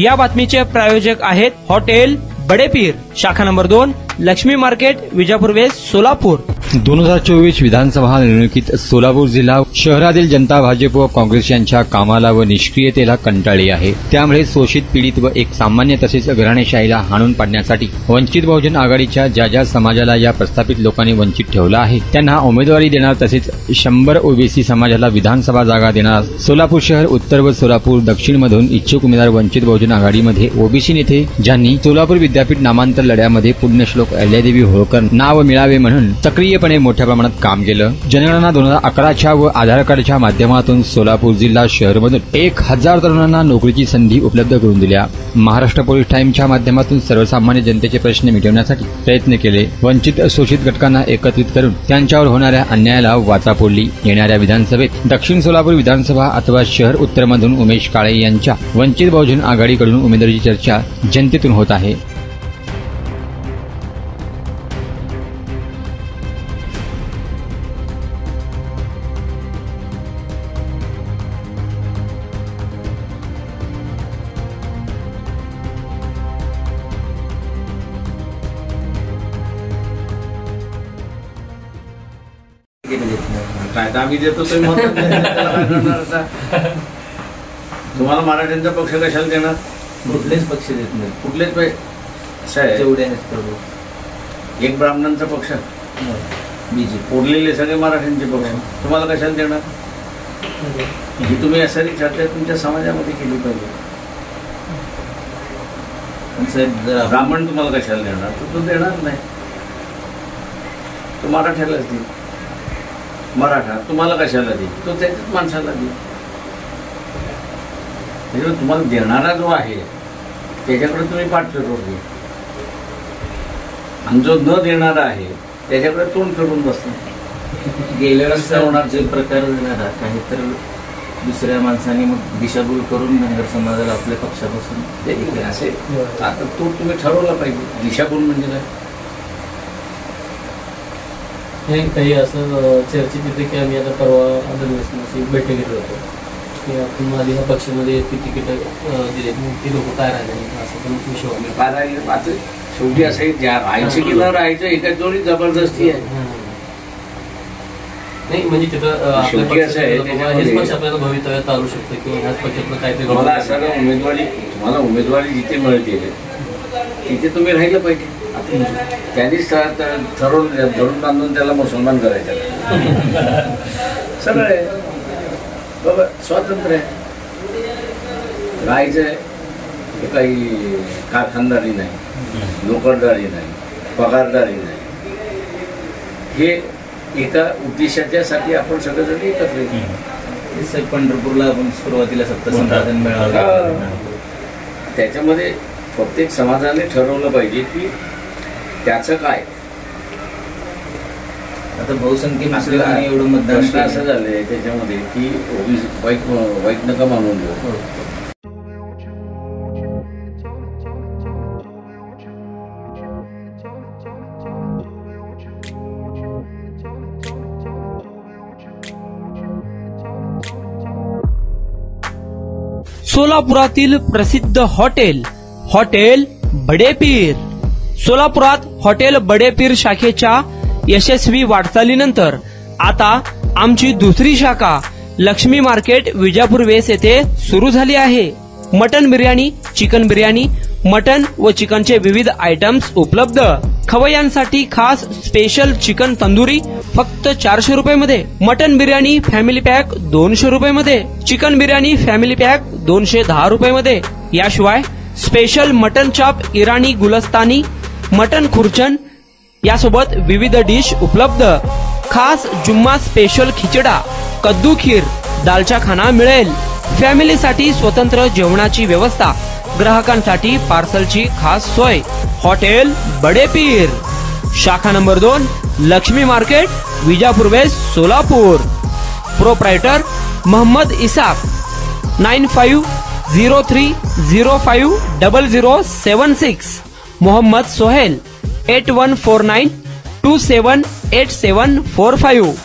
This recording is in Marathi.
या बातमीचे प्रायोजक आहेत हॉटेल बडेपीर, शाखा number 2, Laxmi market, Vijapur west, Solapur. 2024 विधानसभा निवडणुकीत सोलापूर जिल्हा शहरातील जनता भाजप व काँग्रेस यांच्या कामाला व निष्क्रियतेला कंटाळली आहे। त्यामुळे शोषित, पीडित व एक सामान्य तसेच घराणेशाहीला हाणून पाडण्यासाठी वंचित बहुजन आघाडीच्या ज्या समाजाला या प्रस्थापित लोकांनी वंचित ठेवलं आहे त्यांना उमेदवारी देणार तसेच 100 ओबीसी समाजाला विधानसभा जागा देणार। सोलापूर शहर, उत्तर व सोलापूर दक्षिण मधून इच्छुक उमेदवार वंचित बहुजन आघाडीमध्ये ओबीसी नेते ज्यांनी सोलापूर विद्यापीठ नामांतर लढ्यामध्ये पुण्यश्लोक अहिल्यादेवी होळकर नाव मिळावे म्हणून सक्रियपणे मोठ्या प्रमाणात काम केलं। जनगणना 2011च्या व आधार कार्डच्या माध्यमातून सोलापूर जिल्हा शहरमधून 1000 तरुणांना नोकरीची संधी उपलब्ध करून दिल्या। महाराष्ट्र पोलीस टाइमच्या माध्यमातून सर्वसामान्य जनतेचे प्रश्न मिटवण्यासाठी प्रयत्न केले। वंचित शोषित घटकांना एकत्रित करून त्यांच्यावर होणाऱ्या अन्यायाला वाचा फोडली। येणाऱ्या विधानसभेत दक्षिण सोलापूर विधानसभा अथवा शहर उत्तरमधून उमेश काळे यांच्या वंचित बहुजन आघाडीकडून उमेदवारीची चर्चा जनतेतून होत आहे। कायदा आम्ही देतो तुम्हाला मराठ्यांचा पक्ष कशाला देणार? कुठलेच पक्ष देत नाही, कुठलेच जेवढे आहेत एक ब्राह्मणांचा पक्ष बीजेपी, उरलेले सगळे मराठ्यांचे पक्ष तुम्हाला कशाला देणार? ही तुम्ही असारी चर्चा तुमच्या समाजामध्ये केली पाहिजे। ब्राह्मण तुम्हाला कशाला देणार? तो देणार नाही, तो मराठ्यालाच देईल। मराठा तुम्हाला कशाला देईल? तो त्याच्याच माणसाला देईल। म्हणजे तुम्हाला देणारा जो आहे त्याच्याकडे तुम्ही पाठ फिरवली आणि जो न देणारा आहे त्याच्याकडे तोंड फिरून बसतो। गेल्या वर्षी होणार जे प्रकार झाला काही तर दुसऱ्या माणसाने मग दिशाभूल करून धनगर समाजाला आपल्या पक्षापासून ते असे आता तो तुम्ही ठरवला पाहिजे। दिशाभूल म्हणजे काय? हे काही असं चर्चेत येते की आम्ही आता परवा अधिवेशनाची बैठक घेत होतो की आपण आधी ह्या पक्षामध्ये तिकीट दिले, ती लोक काय राहिले असं पण विषय काय राहिले? शेवटी असं ज्या राहायचं की न राहायचं एका जोडी जबरदस्ती आहे। नाही म्हणजे तिथं हेच पक्ष आपल्याला भवितव्यात चालू शकतं किंवा ह्याच पक्षातलं काहीतरी तुम्हाला असं तुम्हाला उमेदवारी जिथे मिळते तिथे तुम्ही राहिलं पाहिजे। त्यांनीच ठरवून धरून बांधून त्याला मुसलमान करायचं सगळं आहे बाबा, स्वातंत्र्य आहे। राहायचं काही कारखानदारी नाही, नोकरदारी नाही, पगारदारी नाही। हे एका उद्देशाच्या साठी आपण सगळेजण एकत्र येतो। पंढरपूरला आपण सुरुवातीला सत्ता संपादन मिळालं, त्याच्यामध्ये प्रत्येक समाजाने ठरवलं पाहिजे की त्याचं काय। आता बहुसंख्य मुस्लिमांनी एवढं मतदान असं झालंय त्याच्यामध्ये की वाईट नका मानून घेऊ। सोलापुरातील प्रसिद्ध हॉटेल बडेपीर। सोलापुरात हॉटेल बडेपीर शाखेच्या यशस्वी वाटचालीनंतर आता आमची दुसरी शाखा लक्ष्मी मार्केट, विजापूर वेस्ट येथे सुरू झाली आहे। Mutton biryani, chicken biryani, mutton व चिकनचे विविध आयटम्स उपलब्ध। खवय्यांसाठी खास स्पेशल चिकन तंदुरी फक्त 400 रुपये मध्ये, मटन बिर्याणी फॅमिली पॅक 200 रुपये मध्ये, चिकन बिर्याणी फॅमिली पॅक 210 रुपये मध्ये। याशिवाय स्पेशल मटन चाप, इराणी गुलस्तानी, मटन खुर्चन यासोबत विविध डिश उपलब्ध। खास जुम्मा स्पेशल खिचडा, कद्दू खीर, दालचा खाना मिळेल। फॅमिलीसाठी स्वतंत्र जेवणाची व्यवस्था, ग्राहकांसाठी पार्सलची खास सोय। हॉटेल बडेपीर, शाखा number 2, Laxmi market, Vijapur west, Solapur. Proprietor Mohammad Isaq, 9503050076। Mohammad Sohel, 8149278745।